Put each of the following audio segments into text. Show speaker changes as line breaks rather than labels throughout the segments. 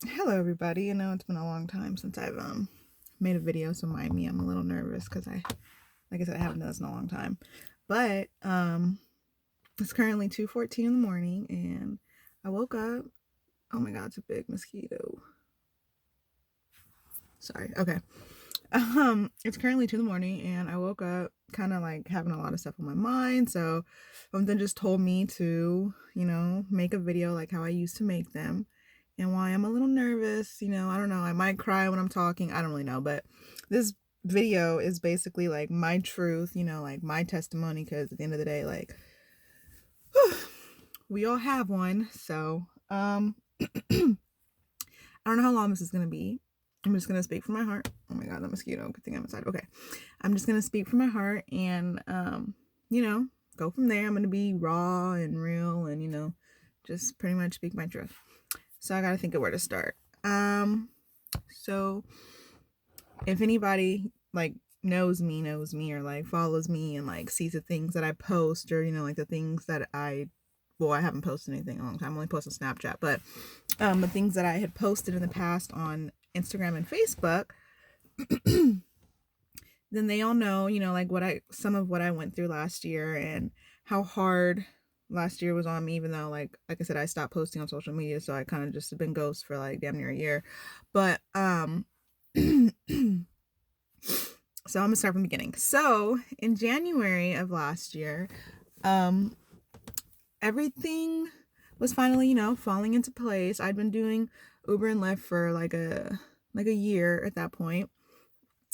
Hello everybody. I know it's been a long time since I've made a video, so mind me, I'm a little nervous because like I said, I haven't done this in a long time. But it's currently 2:14 in the morning and I woke up. Oh my god, it's a big mosquito. Sorry. Okay. It's currently 2 in the morning and I woke up kind of like having a lot of stuff on my mind. So something just told me to, make a video like how I used to make them. And why I'm a little nervous, I don't know. I might cry when I'm talking. I don't really know. But this video is basically like my truth, like my testimony. Because at the end of the day, like, we all have one. So, I don't know how long this is going to be. I'm just going to speak from my heart. Oh my God, that mosquito. Good thing I'm inside. Okay. I'm just going to speak from my heart and, go from there. I'm going to be raw and real and, just pretty much speak my truth. So I got to think of where to start. So if anybody like knows me or like follows me and like sees the things that I post or, like the things that I haven't posted anything in a long time. I only posted Snapchat, but the things that I had posted in the past on Instagram and Facebook, then they all know, like some of what I went through last year and how hard last year was on me, even though like I said, I stopped posting on social media. So I kind of just have been ghost for like damn near a year. But, so I'm gonna start from the beginning. So in January of last year, everything was finally, falling into place. I'd been doing Uber and Lyft for like a year at that point.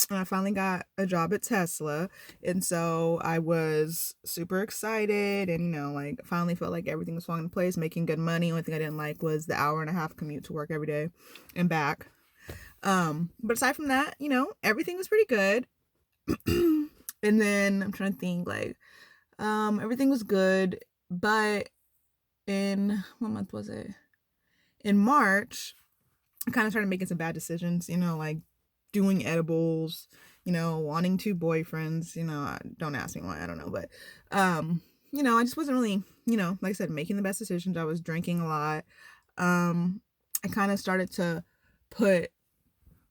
And I finally got a job at Tesla. And so I was super excited and, like finally felt like everything was falling into place, making good money. Only thing I didn't like was the hour and a half commute to work every day and back. But aside from that, everything was pretty good. And then I'm trying to think everything was good, but in what month was it? In March, I kind of started making some bad decisions, like doing edibles, wanting two boyfriends, don't ask me why, I don't know, but I just wasn't really, like I said, making the best decisions. I was drinking a lot. I kind of started to put,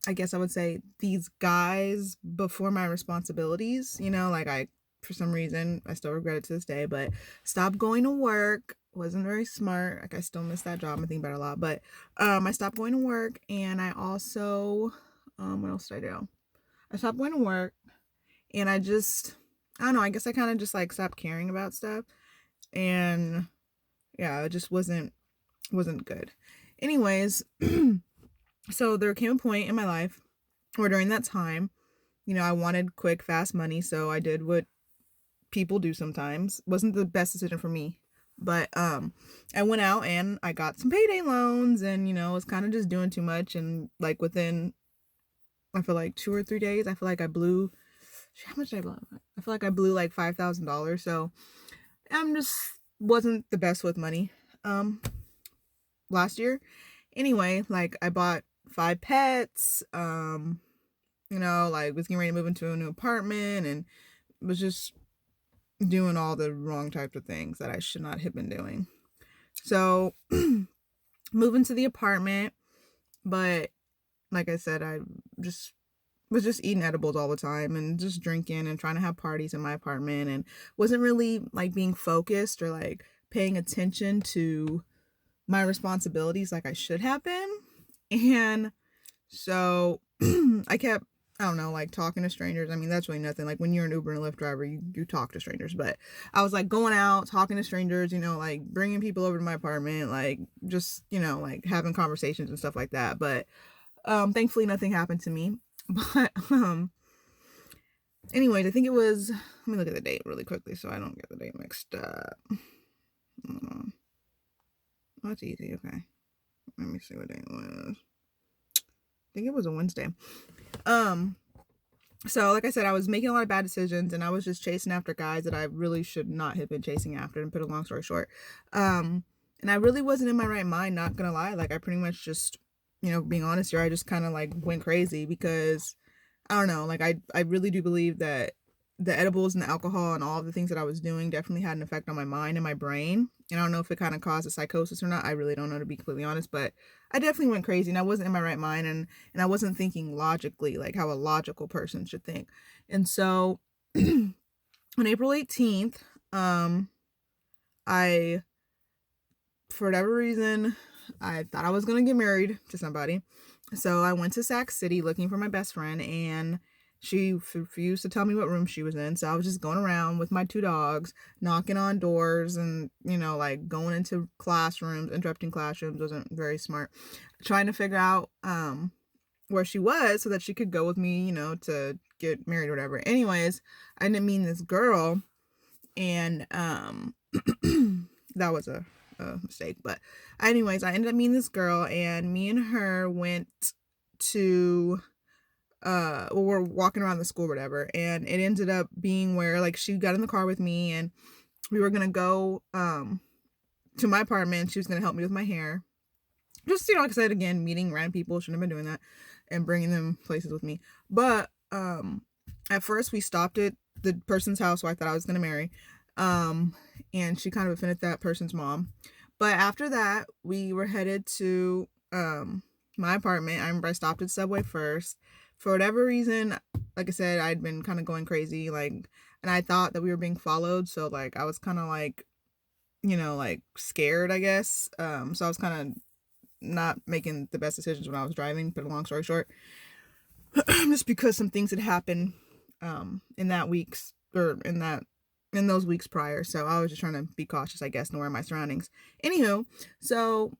I guess I would say, these guys before my responsibilities, for some reason, I still regret it to this day, but stopped going to work. Wasn't very smart. Like I still miss that job. I think about it a lot, but I stopped going to work, and I also what else did I do? I stopped going to work, and I don't know. I guess I kind of just like stopped caring about stuff, and yeah, it just wasn't good. Anyways, so there came a point in my life where during that time, I wanted quick, fast money, so I did what people do sometimes. Wasn't the best decision for me, but I went out and I got some payday loans and was kind of just doing too much, and like within, I feel like 2 or 3 days, I feel like I blew, how much did I blow? I feel like I blew like $5,000. So I'm just wasn't the best with money last year. Anyway, like I bought 5 pets, like was getting ready to move into a new apartment and was just doing all the wrong types of things that I should not have been doing. So moving to the apartment, but like I said, I just was just eating edibles all the time and just drinking and trying to have parties in my apartment and wasn't really like being focused or like paying attention to my responsibilities like I should have been. And so I kept, I don't know, like talking to strangers. I mean, that's really nothing. Like when you're an Uber and Lyft driver, you talk to strangers. But I was like going out, talking to strangers, like bringing people over to my apartment, like just, like having conversations and stuff like that. But thankfully nothing happened to me. But anyways, I think it was, let me look at the date really quickly so I don't get the date mixed up. Oh, that's easy. Okay. Let me see what day it was. I think it was a Wednesday. So like I said, I was making a lot of bad decisions and I was just chasing after guys that I really should not have been chasing after, and put a long story short. And I really wasn't in my right mind, not gonna lie. Like I pretty much just, being honest here, I just kind of like went crazy because I don't know, like I really do believe that the edibles and the alcohol and all of the things that I was doing definitely had an effect on my mind and my brain. And I don't know if it kind of caused a psychosis or not. I really don't know, to be completely honest, but I definitely went crazy and I wasn't in my right mind, and I wasn't thinking logically, like how a logical person should think. And so on April 18th, I, for whatever reason, I thought I was going to get married to somebody. So I went to Sac City looking for my best friend, and she refused to tell me what room she was in. So I was just going around with my 2 dogs, knocking on doors and, like going into classrooms, interrupting classrooms. Wasn't very smart. Trying to figure out where she was so that she could go with me, to get married or whatever. Anyways, I ended up meeting this girl, and that was a mistake. But anyways, I ended up meeting this girl, and me and her went to we're walking around the school or whatever, and it ended up being where, like, she got in the car with me, and we were gonna go to my apartment. She was gonna help me with my hair. Just, like I said, again, meeting random people, shouldn't have been doing that, and bringing them places with me. But at first we stopped at the person's house who I thought I was gonna marry, and she kind of offended that person's mom. But after that, we were headed to my apartment. I remember I stopped at Subway first. For whatever reason, like I said, I'd been kind of going crazy, like, and I thought that we were being followed, so, like, I was kind of like, like, scared, I guess. So I was kind of not making the best decisions when I was driving, but long story short, just because some things had happened in those weeks prior. So I was just trying to be cautious, I guess, knowing my surroundings. Anywho, so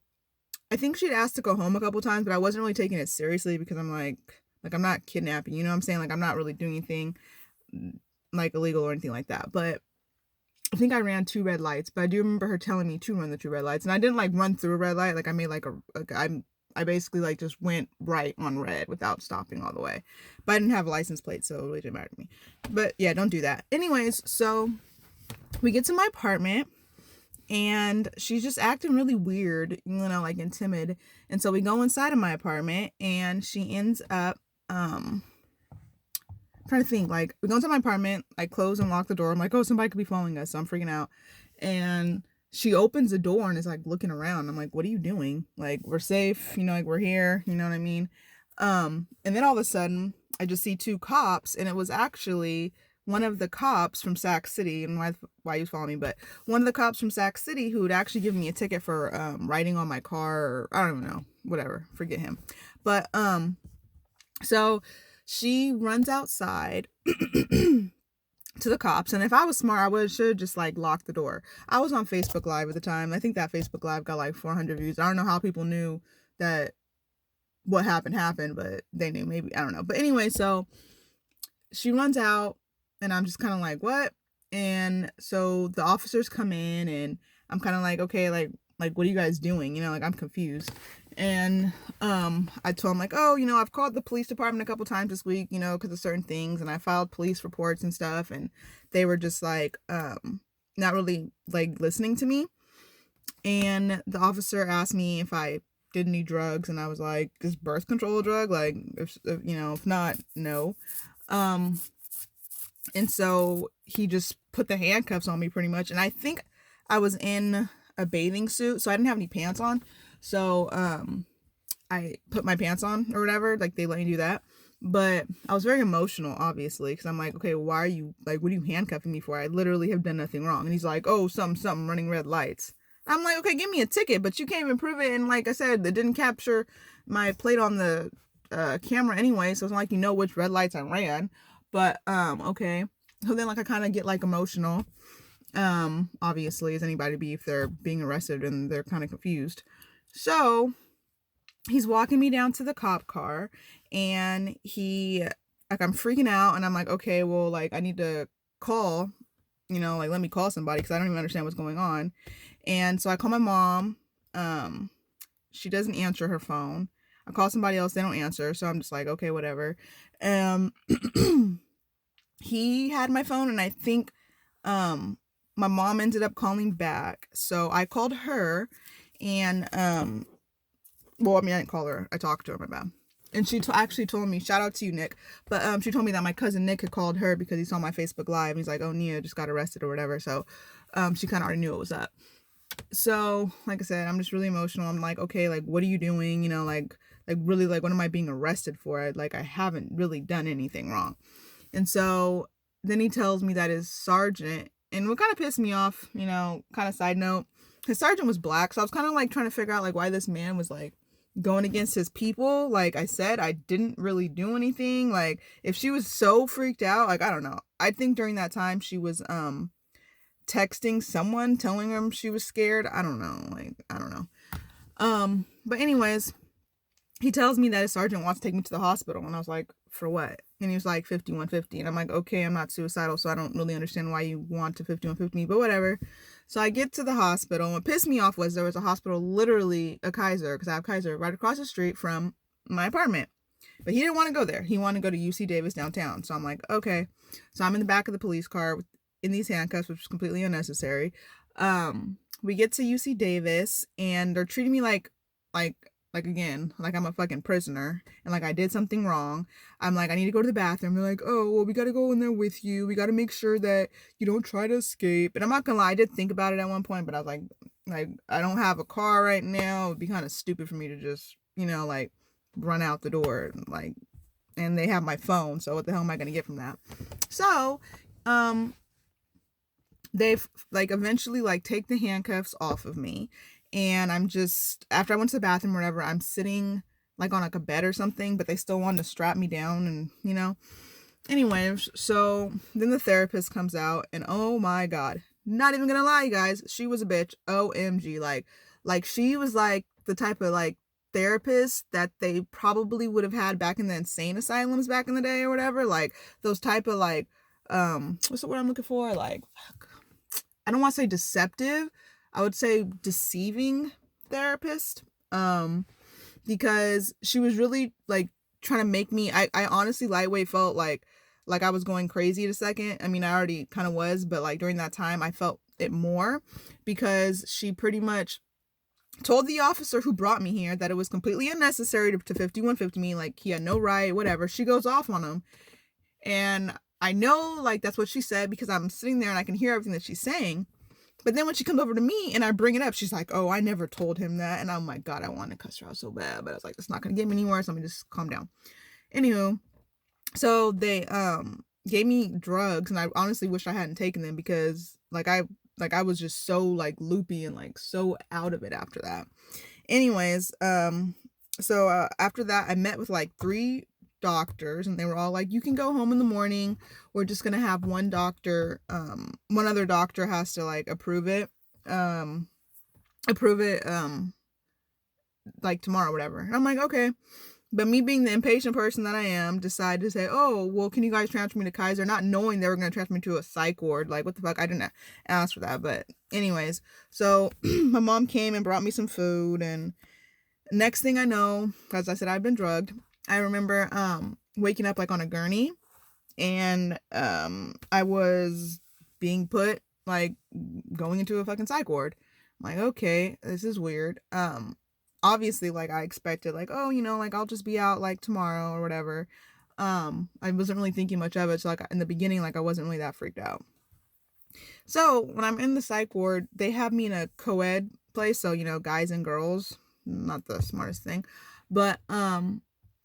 I think she'd asked to go home a couple times, but I wasn't really taking it seriously because I'm like I'm not kidnapping, you know what I'm saying? Like, I'm not really doing anything like illegal or anything like that. But I think I ran 2 red lights, but I do remember her telling me to run the 2 red lights, and I didn't like run through a red light. Like, I made like I basically like just went right on red without stopping all the way. But I didn't have a license plate, so it really didn't matter to me. But yeah, don't do that. Anyways, so we get to my apartment, and she's just acting really weird, like, and timid. And so we go inside of my apartment, and she ends up I'm trying to think, like, we go into my apartment, I close and lock the door. I'm like, oh, somebody could be following us, so I'm freaking out. And she opens the door and is like looking around. I'm like, what are you doing? Like, we're safe, like, we're here, you know what I mean? And then all of a sudden I just see 2 cops, and it was actually one of the cops from Sac City, and why he was following me, but one of the cops from Sac City who had actually given me a ticket for riding on my car, or I don't know, whatever, forget him. But so she runs outside to the cops, and if I was smart, I should just like lock the door. I was on Facebook Live at the time. I think that Facebook Live got like 400 views. I don't know how people knew that what happened, but they knew, maybe, I don't know. But anyway, so she runs out, and I'm just kind of like, what? And so the officers come in, and I'm kind of like, okay, like what are you guys doing? Like, I'm confused. And I told him, like, oh, I've called the police department a couple times this week, because of certain things, and I filed police reports and stuff, and they were just like not really like listening to me. And the officer asked me if I did any drugs, and I was like, is birth control a drug? Like, if not, no. And so he just put the handcuffs on me pretty much, and I think I was in a bathing suit, so I didn't have any pants on. So I put my pants on or whatever, like, they let me do that. But I was very emotional, obviously, because I'm like, okay, why are you, like, what are you handcuffing me for? I literally have done nothing wrong. And he's like, oh, something, running red lights. I'm like, okay, give me a ticket, but you can't even prove it. And like I said, it didn't capture my plate on the camera anyway, so it's not like which red lights I ran. But okay. So then, like, I kind of get like emotional. Obviously, as anybody be if they're being arrested and they're kind of confused. So he's walking me down to the cop car, and I'm freaking out, and I'm like, okay, well, like, I need to call, like, let me call somebody, because I don't even understand what's going on. And so I call my mom. She doesn't answer her phone. I call somebody else, they don't answer, so I'm just like, okay, whatever. He had my phone, and I think my mom ended up calling back. So I called her, and well, I mean, I didn't call her. I talked to her, my bad. And she actually told me, shout out to you, Nick, but she told me that my cousin Nick had called her because he saw my Facebook Live, and he's like, oh, Nia just got arrested or whatever. So she kind of already knew what was up. So, like I said, I'm just really emotional. I'm like, okay, like, what are you doing? Like really, like, what am I being arrested for? Like, I haven't really done anything wrong. And so then he tells me that his sergeant, and what kind of pissed me off, kind of side note, his sergeant was black. So I was kind of like trying to figure out like why this man was like going against his people. Like I said, I didn't really do anything. Like if she was so freaked out, like I don't know. I think during that time she was texting someone telling him she was scared. I don't know. Like I don't know. But anyways, he tells me that his sergeant wants to take me to the hospital, and I was like, for what? And he was like 5150, and I'm like, okay, I'm not suicidal, so I don't really understand why you want to 5150 me, but whatever. So I get to the hospital, and what pissed me off was there was a hospital, literally a Kaiser, because I have Kaiser right across the street from my apartment. But he didn't want to go there. He wanted to go to UC Davis downtown. So I'm like, okay. So I'm in the back of the police car in these handcuffs, which is completely unnecessary. We get to UC Davis, and they're treating me like again, like I'm a fucking prisoner, and like I did something wrong. I'm like, I need to go to the bathroom. They're like, oh, well, we got to go in there with you. We got to make sure that you don't try to escape. And I'm not gonna lie, I did think about it at one point, but I was like I don't have a car right now. It'd be kind of stupid for me to just, like run out the door, like, and they have my phone, so what the hell am I gonna get from that? So, they've like eventually like take the handcuffs off of me, and I'm just, after I went to the bathroom or whatever, I'm sitting like on like a bed or something, but they still wanted to strap me down, and anyway, so then the therapist comes out, and oh my god, not even gonna lie, you guys, she was a bitch. OMG. Like she was like the type of like therapist that they probably would have had back in the insane asylums back in the day or whatever, like those type of like what's the word I'm looking for, like, I don't want to say deceptive, I would say deceiving therapist. Because she was really like trying to make me, I honestly lightweight felt like I was going crazy at a second. I mean, I already kind of was, but like during that time I felt it more, because she pretty much told the officer who brought me here that it was completely unnecessary to 5150 me, like he had no right, whatever. She goes off on him, and I know like that's what she said because I'm sitting there and I can hear everything that she's saying. But then when she comes over to me and I bring it up, she's like, oh, I never told him that. And I'm like, God, I want to cuss her out so bad. But I was like, it's not going to get me anywhere. So let me just calm down. Anywho, so they gave me drugs, and I honestly wish I hadn't taken them, because I was just so like loopy and like so out of it after that. Anyways, so after that I met with like 3 doctors, and they were all like, you can go home in the morning. We're just gonna have one other doctor has to like approve it um like tomorrow or whatever. And I'm like, okay. But me being the impatient person that I am, decided to say, oh, well, can you guys transfer me to Kaiser? Not knowing they were going to transfer me to a psych ward. Like, what the fuck? I didn't ask for that. But anyways, so my mom came and brought me some food. And next thing I know, as I said, I've been drugged. I remember waking up like on a gurney, and I was being put, like, going into a fucking psych ward. I'm like, okay, this is weird. Obviously, like, I expected, like, oh, like, I'll just be out, like, tomorrow or whatever. I wasn't really thinking much of it. So, like, in the beginning, like, I wasn't really that freaked out. So, when I'm in the psych ward, they have me in a co-ed place. So, guys and girls, not the smartest thing. But,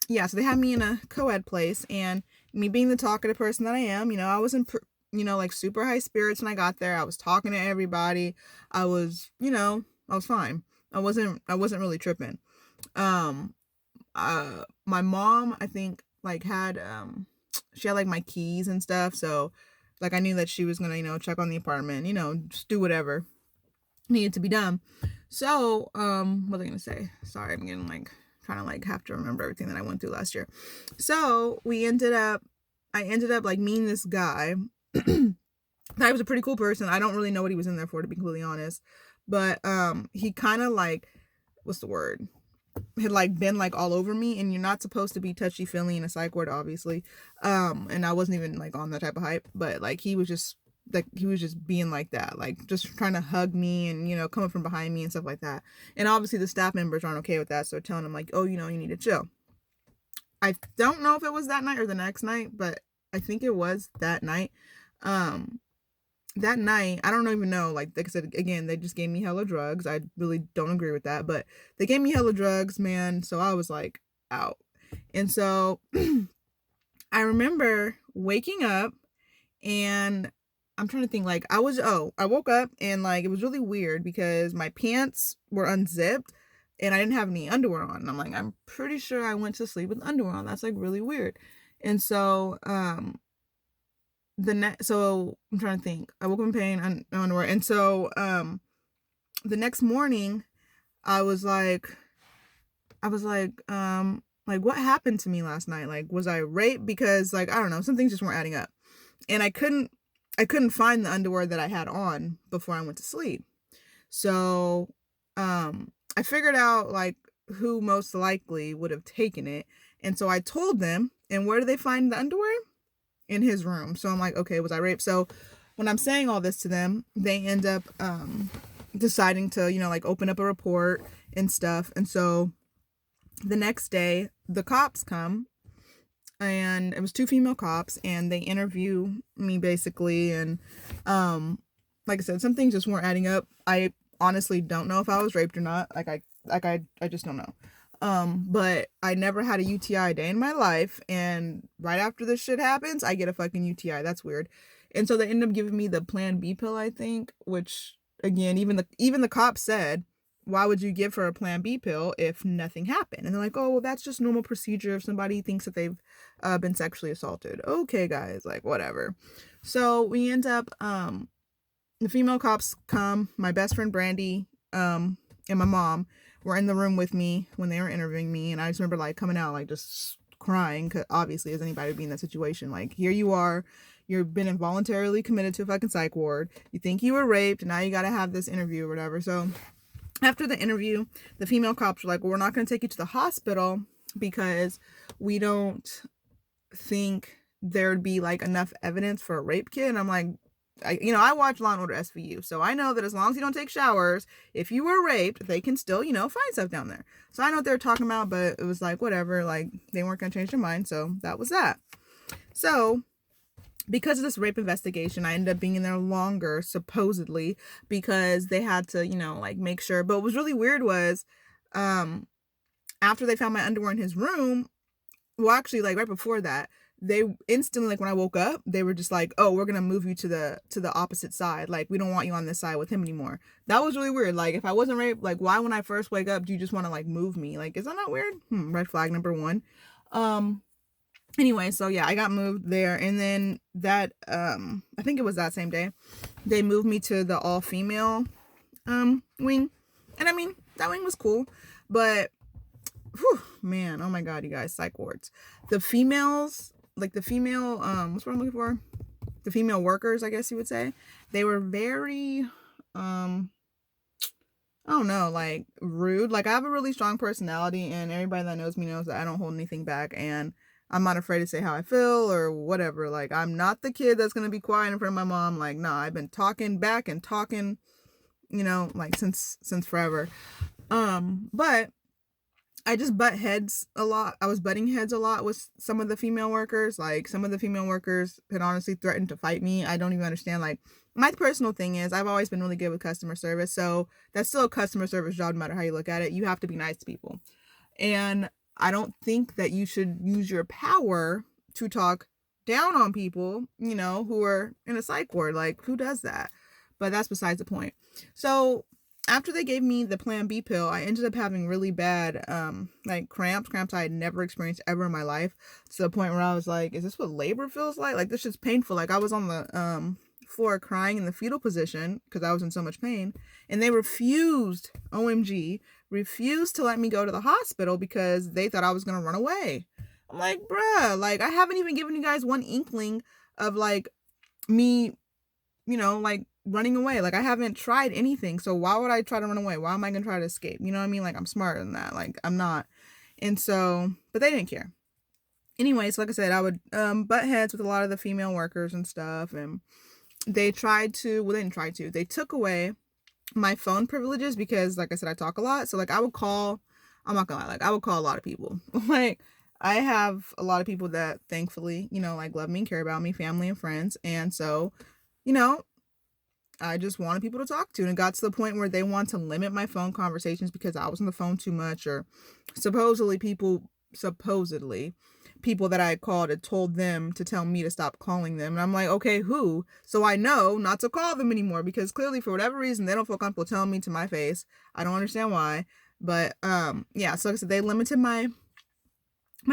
yeah, so they had me in a co-ed place, and me being the talkative person that I am, I was in, like, super high spirits when I got there. I was talking to everybody. I was fine. I wasn't really tripping. My mom, I think, like, had, she had, like, my keys and stuff, so, like, I knew that she was gonna, check on the apartment, just do whatever needed to be done. So, what was I gonna say? Sorry, I'm getting, like, trying to, like, have to remember everything that I went through last year. So, I ended up, like, meeting this guy. That was a pretty cool person. I don't really know what he was in there for, to be completely honest. But he kind of like, what's the word? Had like been like all over me, and you're not supposed to be touchy feely in a psych ward, obviously. And I wasn't even like on that type of hype, but like he was just being like that, like just trying to hug me and coming from behind me and stuff like that. And obviously the staff members aren't okay with that, so telling him like, oh, you need to chill. I don't know if it was that night or the next night, but I think it was that night. that night, I don't even know, like I said, again, they just gave me hella drugs. I really don't agree with that, but they gave me hella drugs, man. So I was like out. And so I remember waking up and I'm trying to think, like, I woke up and like it was really weird because my pants were unzipped and I didn't have any underwear on. And I'm like, I'm pretty sure I went to sleep with underwear on. That's like really weird. And so, so I'm trying to think. I woke up in pain, underwear. And so, the next morning I was like, like what happened to me last night? Like, was I raped? Because like, I don't know, some things just weren't adding up. And I couldn't find the underwear that I had on before I went to sleep. So, I figured out like who most likely would have taken it. And so I told them, and where do they find the underwear? In his room. So I'm like, okay, was I raped? So when I'm saying all this to them, they end up deciding to, like open up a report and stuff. And so the next day, the cops come, and it was two female cops, and they interview me basically. And like I said, some things just weren't adding up. I honestly don't know if I was raped or not. I just don't know. But I never had a UTI a day in my life, and right after this shit happens, I get a fucking UTI. That's weird. And so they end up giving me the Plan B pill, I think, which again, even the cop said, why would you give her a Plan B pill if nothing happened? And they're like, oh, well, that's just normal procedure if somebody thinks that they've been sexually assaulted. Okay, guys, like whatever. So we end up, the female cops come, my best friend Brandy, and my mom were in the room with me when they were interviewing me. And I just remember like coming out, like just crying, cause obviously as anybody would be in that situation, like here you are, you've been involuntarily committed to a fucking psych ward. You think you were raped, and now you got to have this interview or whatever. So after the interview, the female cops were like, well, we're not going to take you to the hospital because we don't think there'd be like enough evidence for a rape kit. And I'm like, I watch Law and Order SVU, so I know that as long as you don't take showers, if you were raped, they can still, find stuff down there. So I know what they're talking about, but it was like, whatever, like they weren't going to change their mind. So that was that. So because of this rape investigation, I ended up being in there longer, supposedly, because they had to, like make sure. But what was really weird was, after they found my underwear in his room, well, actually, like right before that, they instantly, like when I woke up, they were just like, oh, we're going to move you to the opposite side. Like, we don't want you on this side with him anymore. That was really weird. Like, if I wasn't raped, like, why when I first wake up, do you just want to like move me? Like, is that not weird? Red flag number one. Anyway, so yeah, I got moved there, and then that I think it was that same day, they moved me to the all female wing. And I mean, that wing was cool, but whew, man, oh my god, you guys, psych wards. The females, like the female what's what I'm looking for? The female workers, I guess you would say. They were very I don't know, like rude. Like I have a really strong personality, and everybody that knows me knows that I don't hold anything back, and I'm not afraid to say how I feel or whatever. Like, I'm not the kid that's going to be quiet in front of my mom. Like, no, I've been talking back and talking, like since forever. But I just butt heads a lot. I was butting heads a lot with some of the female workers. Like, some of the female workers had honestly threatened to fight me. I don't even understand. Like, my personal thing is I've always been really good with customer service. So that's still a customer service job, no matter how you look at it. You have to be nice to people. And I don't think that you should use your power to talk down on people, who are in a psych ward. Like, who does that? But that's besides the point. So after they gave me the Plan B pill, I ended up having really bad, like cramps I had never experienced ever in my life, to the point where I was like, is this what labor feels like? Like, this shit's painful. Like, I was on the, floor crying in the fetal position because I was in so much pain, and they refused to let me go to the hospital because they thought I was gonna run away. I'm like, bruh, like I haven't even given you guys one inkling of like me, like running away. Like, I haven't tried anything, so why would I try to run away? Why am I gonna try to escape? You know what I mean? Like, I'm smarter than that. Like, I'm not. And so, but they didn't care. Anyways, like I said, I would butt heads with a lot of the female workers and stuff, and they took away my phone privileges because, like I said, I talk a lot. So like I would call, I'm not gonna lie, like I would call a lot of people. Like, I have a lot of people that thankfully, like love me and care about me, family and friends. And so, I just wanted people to talk to. And it got to the point where they want to limit my phone conversations because I was on the phone too much, or supposedly people that I had called had told them to tell me to stop calling them. And I'm like, okay, who? So I know not to call them anymore, because clearly for whatever reason they don't feel comfortable telling me to my face. I don't understand why. But yeah, so like I said, they limited my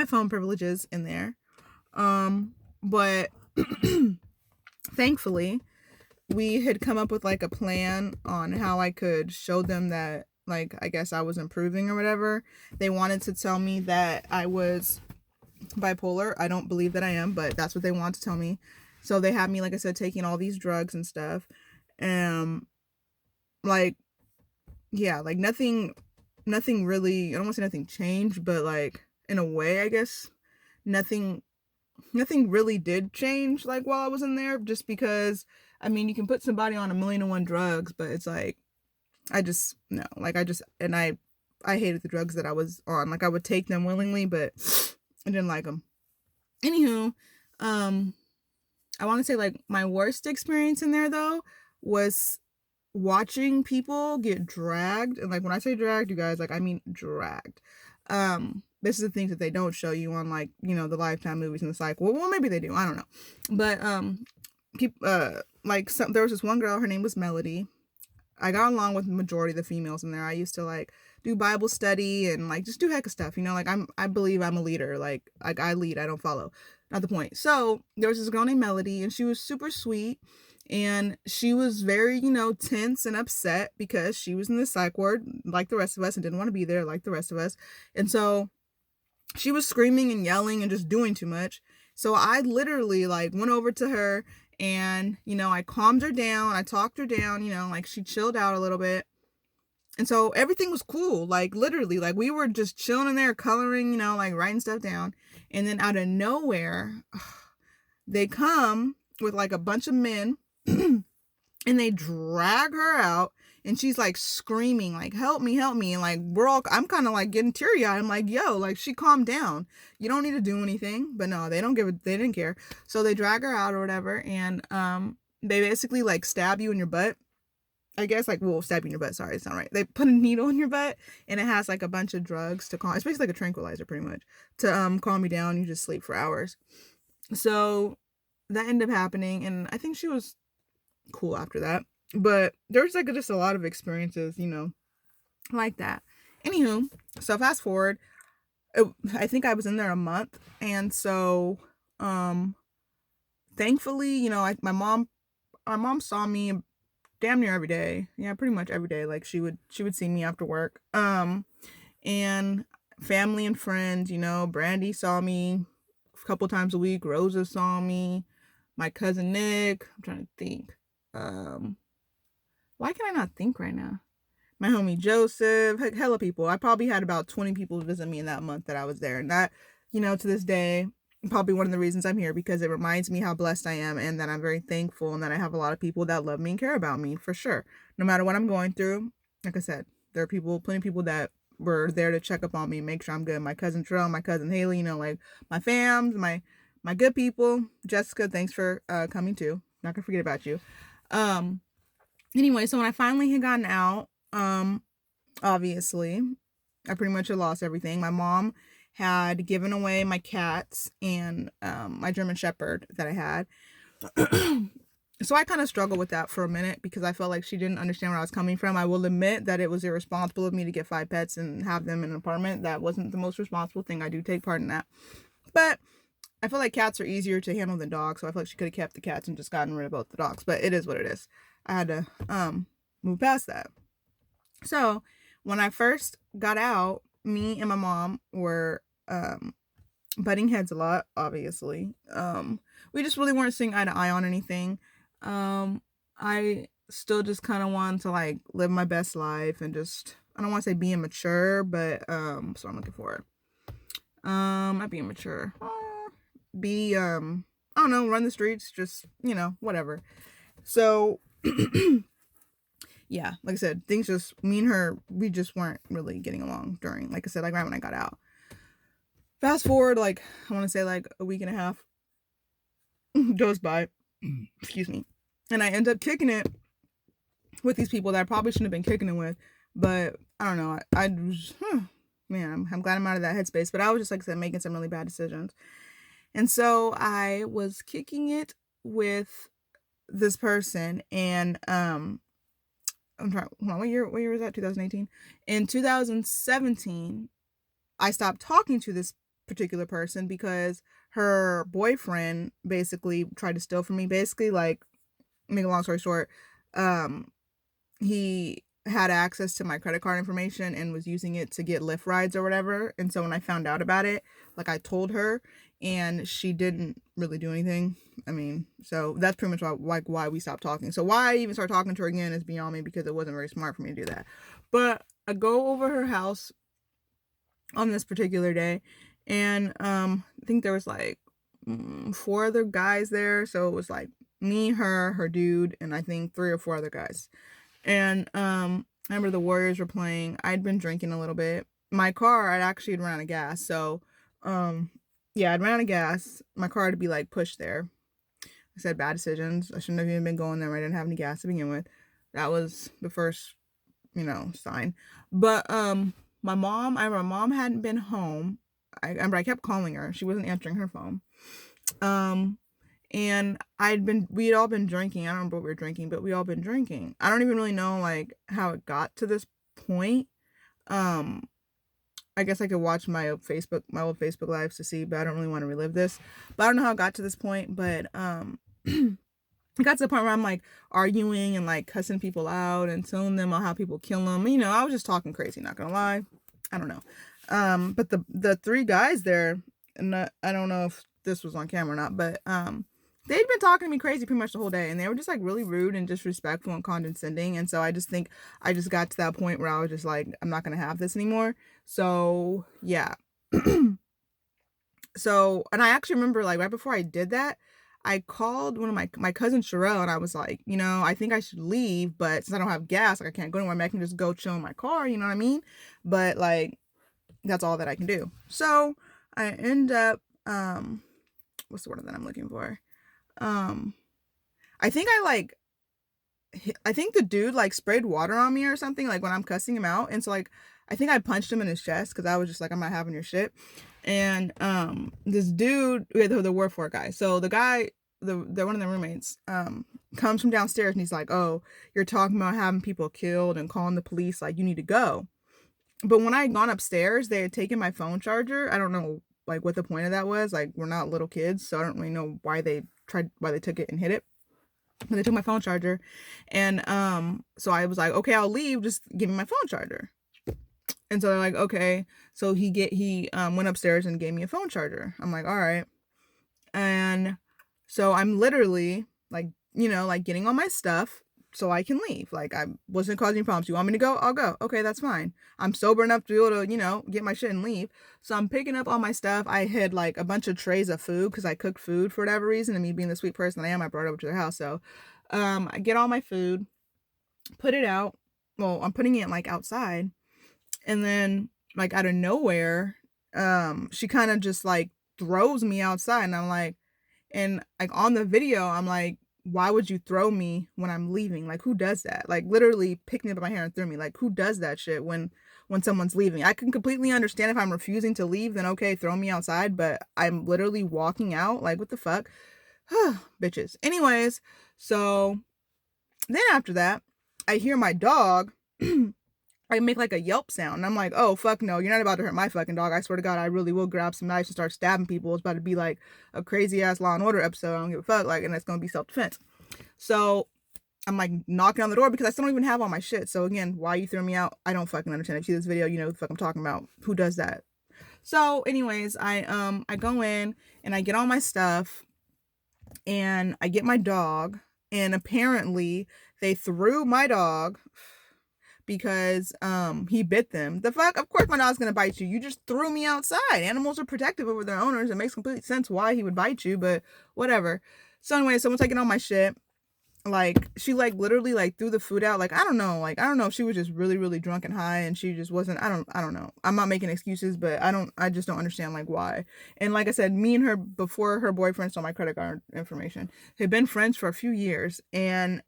phone privileges in there. But thankfully we had come up with like a plan on how I could show them that, like, I guess I was improving or whatever. They wanted to tell me that I was bipolar. I don't believe that I am, but that's what they want to tell me. So they had me, like I said, taking all these drugs and stuff. Like, yeah, like nothing really, I don't want to say nothing changed, but like in a way, I guess nothing really did change like while I was in there, just because I mean, you can put somebody on 1,000,001 drugs, but it's like I just no, like I hated the drugs that I was on. Like I would take them willingly, but I didn't like them. Anywho, I want to say like my worst experience in there though was watching people get dragged. And like when I say dragged, you guys, like I mean dragged. This is the things that they don't show you on, like, you know, the Lifetime movies and the cycle. Well, maybe they do, I don't know. But people like there was this one girl, her name was Melody. I got along with the majority of the females in there. I used to like do Bible study and like just do heck of stuff, you know, like I believe I'm a leader. Like I lead, I don't follow. Not the point. So there was this girl named Melody, and she was super sweet, and she was very, you know, tense and upset because she was in the psych ward like the rest of us and didn't want to be there like the rest of us. And so she was screaming and yelling and just doing too much. So I literally like went over to her and, you know, I calmed her down. I talked her down, you know, like she chilled out a little bit. And so everything was cool. Like literally, like we were just chilling in there, coloring, you know, like writing stuff down. And then out of nowhere, they come with like a bunch of men and they drag her out. And she's like screaming, like, help me. And like, I'm kind of like getting teary eyed. I'm like, yo, like she calmed down. You don't need to do anything. But no, they didn't care. So they drag her out or whatever. And they basically like stab you in your butt. I guess like, well, stab you in your butt. Sorry, it's not right. They put a needle in your butt and it has like a bunch of drugs to calm. It's basically like a tranquilizer pretty much to calm you down. You just sleep for hours. So that ended up happening. And I think she was cool after that. But there's like just a lot of experiences, you know, like that. Anywho, so fast forward, I think I was in there a month. And so, thankfully, you know, my mom saw me damn near every day. Yeah, pretty much every day. Like she would see me after work. And family and friends, you know, Brandy saw me a couple times a week. Rosa saw me. My cousin Nick. I'm trying to think. Why can I not think right now? My homie Joseph, hella people. I probably had about 20 people visit me in that month that I was there. And that, you know, to this day, probably one of the reasons I'm here, because it reminds me how blessed I am and that I'm very thankful and that I have a lot of people that love me and care about me, for sure. No matter what I'm going through, like I said, there are plenty of people that were there to check up on me, make sure I'm good. My cousin Terrell, my cousin Haley, you know, like my fams, my good people. Jessica, thanks for coming too. Not gonna forget about you. Anyway, so when I finally had gotten out, obviously, I pretty much had lost everything. My mom had given away my cats and my German Shepherd that I had. So I kind of struggled with that for a minute because I felt like she didn't understand where I was coming from. I will admit that it was irresponsible of me to get 5 pets and have them in an apartment. That wasn't the most responsible thing. I do take part in that. But I feel like cats are easier to handle than dogs, so I feel like she could have kept the cats and just gotten rid of both the dogs. But it is what it is. I had to move past that. So when I first got out, me and my mom were butting heads a lot, obviously. We just really weren't seeing eye to eye on anything. I still just kind of wanted to like live my best life and just, I don't want to say be immature, but so I'm looking for not being mature. Be I don't know, run the streets, just, you know, whatever. So yeah, like I said, things just, me and her, we just weren't really getting along during, like I said, like right when I got out. Fast forward, like, I want to say like a week and a half goes by, excuse me, and I end up kicking it with these people that I probably shouldn't have been kicking it with. But I don't know. Man, I'm glad I'm out of that headspace. But I was just, like I said, making some really bad decisions. And so I was kicking it with this person, and I'm trying. Hold on, what year was that? 2018. In 2017, I stopped talking to this particular person because her boyfriend basically tried to steal from me. Basically, like, make a long story short, um, he had access to my credit card information and was using it to get Lyft rides or whatever. And so when I found out about it, like, I told her, and she didn't really do anything. I mean, so that's pretty much why we stopped talking. So why I even started talking to her again is beyond me, because it wasn't very smart for me to do that. But I go over her house on this particular day, and I think there was like 4 other guys there. So it was like me, her dude, and I think 3 or 4 other guys. And I remember the Warriors were playing. I'd been drinking a little bit. My car, I'd actually run out of gas. So yeah, I'd run out of gas. My car had to be like pushed there. I said bad decisions. I shouldn't have even been going there. I didn't have any gas to begin with. That was the first, sign. But my mom hadn't been home. I remember I kept calling her. She wasn't answering her phone. And we had all been drinking. I don't remember what we were drinking, but we all been drinking. I don't even really know like how it got to this point. I guess I could watch my old Facebook lives to see, but I don't really want to relive this. But I don't know how it got to this point, but it got to the point where I'm like arguing and like cussing people out and telling them how people kill them. I was just talking crazy, not gonna lie. I don't know. But the 3 guys there, and I don't know if this was on camera or not, but they'd been talking to me crazy pretty much the whole day, and they were just like really rude and disrespectful and condescending. And so I just think I just got to that point where I was just like, I'm not gonna have this anymore. So yeah. So, and I actually remember like right before I did that, I called one of my cousin Sherelle, and I was like, I think I should leave, but since I don't have gas, like I can't go anywhere, I can just go chill in my car, you know what I mean? But like, that's all that I can do. So I end up, what's the word that I'm looking for? I think I think the dude like sprayed water on me or something, like when I'm cussing him out. And so like, I think I punched him in his chest because I was just like, I'm not having your shit. And this dude, the War 4 guy. So the guy, the one of the roommates, comes from downstairs, and he's like, "Oh, you're talking about having people killed and calling the police. Like, you need to go." But when I had gone upstairs, they had taken my phone charger. I don't know like what the point of that was. Like, we're not little kids, so I don't really know why they took it and hid it. But they took my phone charger, and so I was like, okay, I'll leave. Just give me my phone charger. And so they're like, okay. So he went upstairs and gave me a phone charger. I'm like, all right. And so I'm literally like, like getting all my stuff so I can leave. Like, I wasn't causing problems. You want me to go? I'll go. Okay, that's fine. I'm sober enough to be able to, get my shit and leave. So I'm picking up all my stuff. I had like a bunch of trays of food because I cooked food for whatever reason. And me being the sweet person I am, I brought it over to their house. So I get all my food, put it out. Well, I'm putting it like outside. And then like out of nowhere, she kind of just like throws me outside, and I'm like, and like on the video, I'm like, why would you throw me when I'm leaving? Like, who does that? Like, literally picked me up by my hair and threw me. Like, who does that shit when someone's leaving? I can completely understand if I'm refusing to leave, then okay, throw me outside, but I'm literally walking out. Like, what the fuck? Bitches. Anyways, so then after that, I hear my dog I make like a yelp sound, and I'm like, oh fuck no, you're not about to hurt my fucking dog. I swear to God, I really will grab some knives and start stabbing people. It's about to be like a crazy ass Law and Order episode. I don't give a fuck. Like, and it's gonna be self-defense. So I'm like knocking on the door because I still don't even have all my shit. So again, why you threw me out? I don't fucking understand. If you see this video, you know what the fuck I'm talking about. Who does that? So anyways, I go in and I get all my stuff, and I get my dog, and apparently they threw my dog because he bit them. The fuck? Of course my dog's gonna bite you. You just threw me outside. Animals are protective over their owners. It makes complete sense why he would bite you, but whatever. So anyway, someone's taking all my shit. Like, she like literally like threw the food out. Like, I don't know if she was just really, really drunk and high, and she just wasn't, I don't know. I'm not making excuses, but I just don't understand like why. And like I said, me and her, before her boyfriend saw my credit card information, had been friends for a few years. And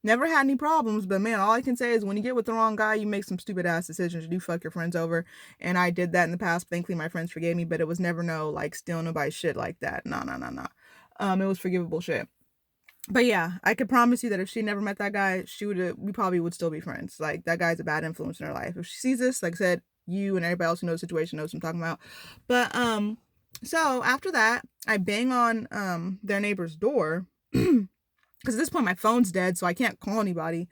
Never had any problems, but man, all I can say is when you get with the wrong guy, you make some stupid ass decisions. You do fuck your friends over, and I did that in the past. Thankfully, my friends forgave me, but it was never no like stealing nobody's shit like that. No, no, no, no. It was forgivable shit. But yeah, I could promise you that if she never met that guy, we probably would still be friends. Like that guy's a bad influence in her life. If she sees this, like I said, you and everybody else who knows the situation knows what I'm talking about. But so after that, I bang on their neighbor's door. Because at this point my phone's dead, so I can't call anybody.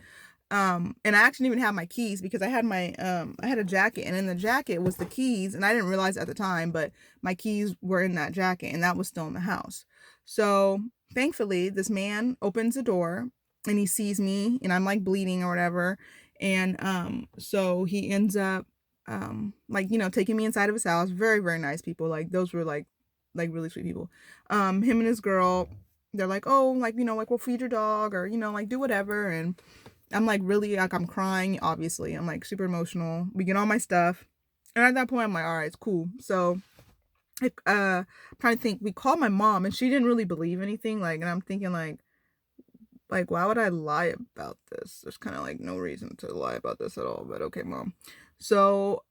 And I actually didn't even have my keys because I had I had a jacket, and in the jacket was the keys, and I didn't realize at the time, but my keys were in that jacket, and that was still in the house. So thankfully, this man opens the door, and he sees me, and I'm like bleeding or whatever, and so he ends up like taking me inside of his house. Very very nice people. Like those were like really sweet people. Him and his girl. They're like, oh, like, like we'll feed your dog or, like do whatever. And I'm like, really, like I'm crying, obviously. I'm like super emotional. We get all my stuff. And at that point, I'm like, all right, it's cool. So, I'm trying to think, we called my mom and she didn't really believe anything. Like, and I'm thinking like, why would I lie about this? There's kind of like no reason to lie about this at all, but okay, mom. So,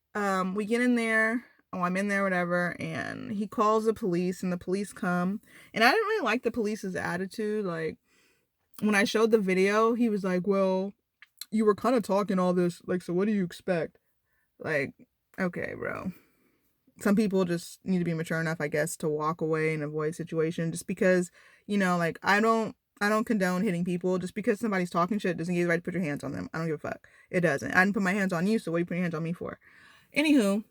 we get in there. Oh, I'm in there, whatever, and he calls the police, and the police come, and I didn't really like the police's attitude. Like, when I showed the video, he was like, well, you were kind of talking all this, like, so what do you expect? Like, okay, bro. Some people just need to be mature enough, I guess, to walk away and avoid situation, just because, like, I don't condone hitting people. Just because somebody's talking shit doesn't give you the right to put your hands on them. I don't give a fuck. It doesn't. I didn't put my hands on you, so what are you putting your hands on me for? Anywho,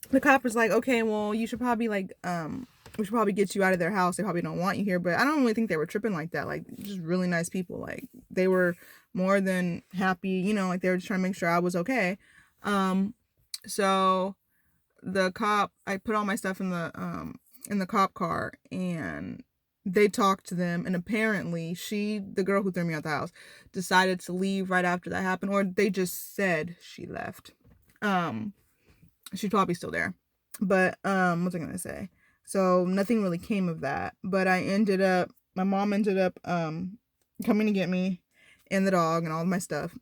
the cop was like, okay, well, you should probably we should probably get you out of their house. They probably don't want you here. But I don't really think they were tripping like that. Like, just really nice people. Like, they were more than happy, like they were just trying to make sure I was okay. So the cop, I put all my stuff in the cop car, and they talked to them, and apparently the girl who threw me out the house, decided to leave right after that happened, or they just said she left. She's probably still there. But what's I gonna say? So nothing really came of that. But my mom ended up coming to get me and the dog and all of my stuff.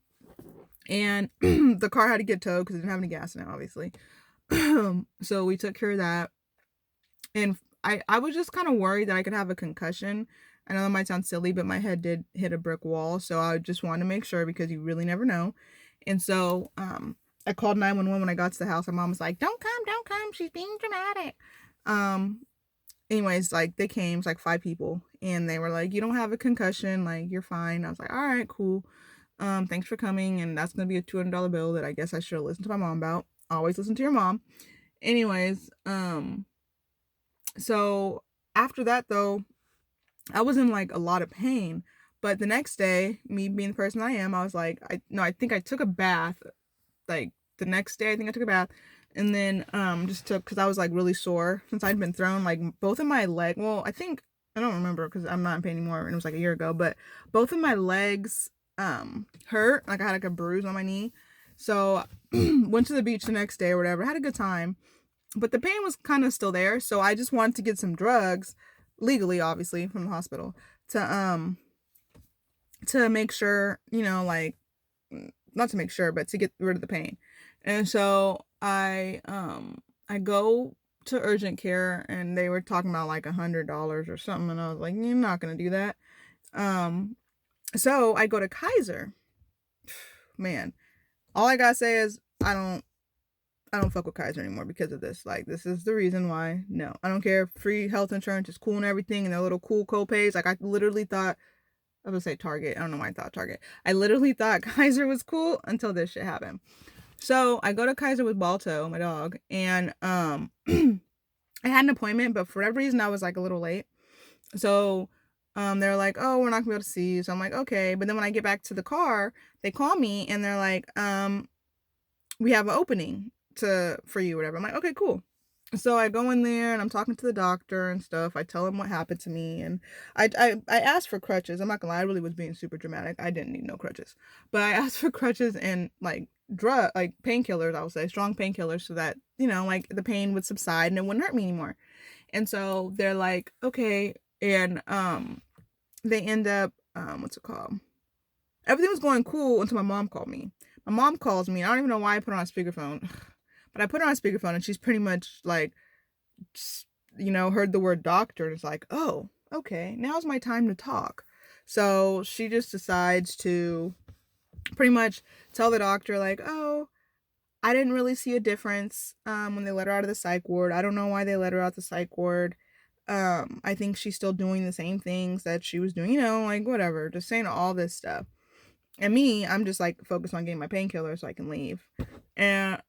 And the car had to get towed because it didn't have any gas in it, obviously. So we took care of that. And I was just kind of worried that I could have a concussion. I know that might sound silly, but my head did hit a brick wall. So I just wanted to make sure because you really never know. And so I called 911 when I got to the house. My mom was like, don't come. She's being dramatic. Anyways, like they came, it's like 5 people, and they were like, you don't have a concussion. Like, you're fine. I was like, all right, cool. Thanks for coming. And that's going to be a $200 bill that I guess I should have listened to my mom about. Always listen to your mom. Anyways, so after that though, I was in like a lot of pain, but the next day, me being the person I am, I was like, I think I took a bath. Like the next day, I think I took a bath, and then because I was like really sore since I'd been thrown, like both of my leg. Well, I don't remember because I'm not in pain anymore, and it was like a year ago. But both of my legs hurt. Like I had like a bruise on my knee, so went to the beach the next day or whatever. Had a good time, but the pain was kind of still there. So I just wanted to get some drugs, legally, obviously, from the hospital to make sure, like, not to make sure, but to get rid of the pain. And so I go to urgent care, and they were talking about like $100 or something, and I was like, you're not gonna do that. So I go to Kaiser. Man, all I gotta say is I don't fuck with Kaiser anymore because of this. Like, this is the reason why. No, I don't care. Free health insurance is cool and everything, and their little cool co-pays. Like, I literally thought, I was gonna say Target. I don't know why I thought Target. I literally thought Kaiser was cool until this shit happened. So I go to Kaiser with Balto, my dog, and I had an appointment, but for whatever reason I was like a little late. So they're like, oh, we're not gonna be able to see you. So I'm like, okay. But then when I get back to the car, they call me and they're like, we have an opening for you, whatever. I'm like, okay, cool. So I go in there and I'm talking to the doctor and stuff. I tell him what happened to me, and I asked for crutches. I'm not gonna lie, I really was being super dramatic. I didn't need no crutches, but I asked for crutches and like painkillers. I would say strong painkillers so that like the pain would subside and it wouldn't hurt me anymore. And so they're like, okay, and they end up what's it called? Everything was going cool until my mom called me. My mom calls me. I don't even know why I put her on speakerphone, but I put her on speakerphone, and she's pretty much like, heard the word doctor, and it's like, oh, okay, now's my time to talk. So she just decides to pretty much tell the doctor, like, oh, I didn't really see a difference when they let her out of the psych ward. I don't know why they let her out the psych ward. I think she's still doing the same things that she was doing, like whatever, just saying all this stuff. And me, I'm just like focused on getting my painkiller so I can leave. And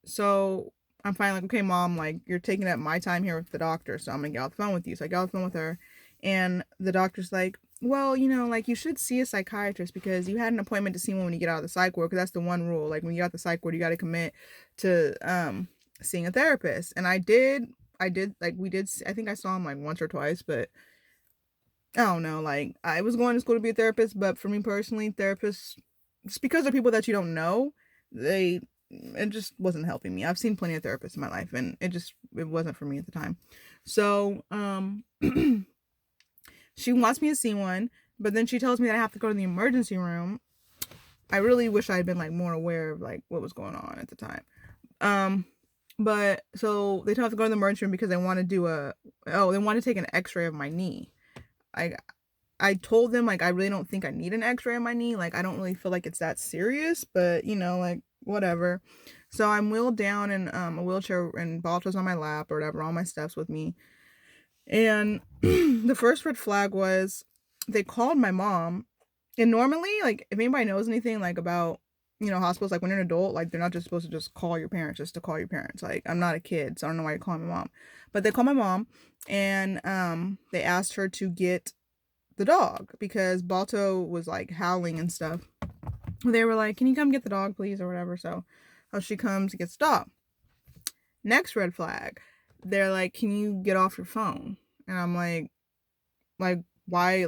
so I'm finally like, okay, mom, like you're taking up my time here with the doctor, so I'm gonna get off the phone with you. So I get off the phone with her, and the doctor's like, well, like you should see a psychiatrist because you had an appointment to see one when you get out of the psych ward, because that's the one rule. Like when you get out the psych ward, you got to commit to seeing a therapist. And I did, like we did. I think I saw him like once or twice, but I don't know. Like I was going to school to be a therapist, but for me personally, therapists, just because they're people that you don't know, it just wasn't helping me. I've seen plenty of therapists in my life, and it wasn't for me at the time. So she wants me to see one, but then she tells me that I have to go to the emergency room. I really wish I had been like more aware of like what was going on at the time. But so they tell me I have to go to the emergency room because they want to take an X-ray of my knee. I told them like I really don't think I need an X-ray of my knee. Like I don't really feel like it's that serious, but like whatever. So I'm wheeled down in a wheelchair, and Balto's on my lap or whatever, all my stuff's with me. And the first red flag was they called my mom. And normally, like if anybody knows anything like about hospitals, like when you're an adult, like they're not just supposed to just call your parents just to call your parents. Like I'm not a kid, so I don't know why you're calling my mom. But they called my mom, and they asked her to get the dog because Balto was like howling and stuff. They were like, can you come get the dog please, or whatever. So she comes, gets the dog. Next red flag, they're like, can you get off your phone? And I'm like why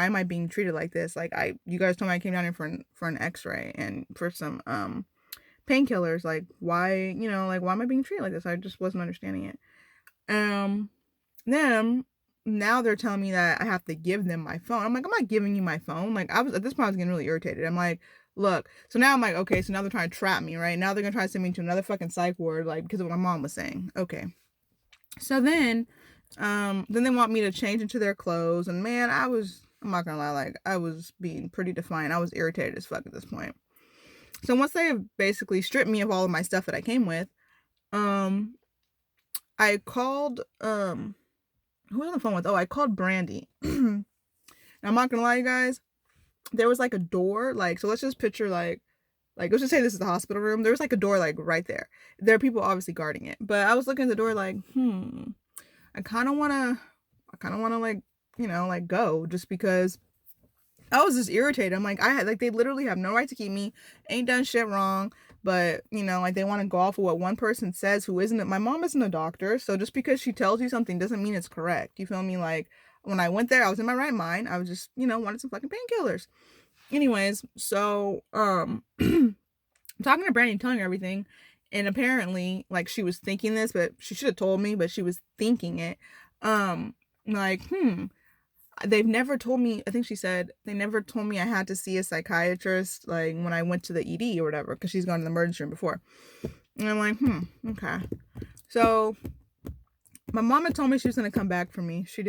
am I being treated like this? Like you guys told me I came down here for an X-ray and for some painkillers. Like why, why am I being treated like this? I just wasn't understanding it. Then now they're telling me that I have to give them my phone. I'm like, I'm not giving you my phone. Like at this point I was getting really irritated. I'm like, look. So now I'm like, okay, so now they're trying to trap me, right? Now they're gonna try to send me to another fucking psych ward, like because of what my mom was saying. Okay. So then they want me to change into their clothes, and man, I'm not gonna lie, like I was being pretty defiant. I was irritated as fuck at this point. So once they basically stripped me of all of my stuff that I came with, I called who was on the phone with? Oh, I called Brandy. And I'm not gonna lie, you guys, there was like a door, like, so let's just picture like let's just say this is the hospital room. There was like a door like right there. There are people obviously guarding it, but I was looking at the door like, I kind of want to like, like go, just because I was just irritated. I'm like, they literally have no right to keep me, ain't done shit wrong, but like they want to go off of what one person says who isn't. My mom isn't a doctor, so just because she tells you something doesn't mean it's correct. You feel me? Like when I went there, I was in my right mind. I was just, wanted some fucking painkillers. Anyways, so I'm talking to Brandy, telling her everything, and apparently like she was thinking this, but she should have told me, but she was thinking it. Like, they've never told me, I think she said, they never told me I had to see a psychiatrist, like, when I went to the ED or whatever, because she's gone to the emergency room before. And I'm like, okay. So, my mom had told me she was going to come back for me. She didn't.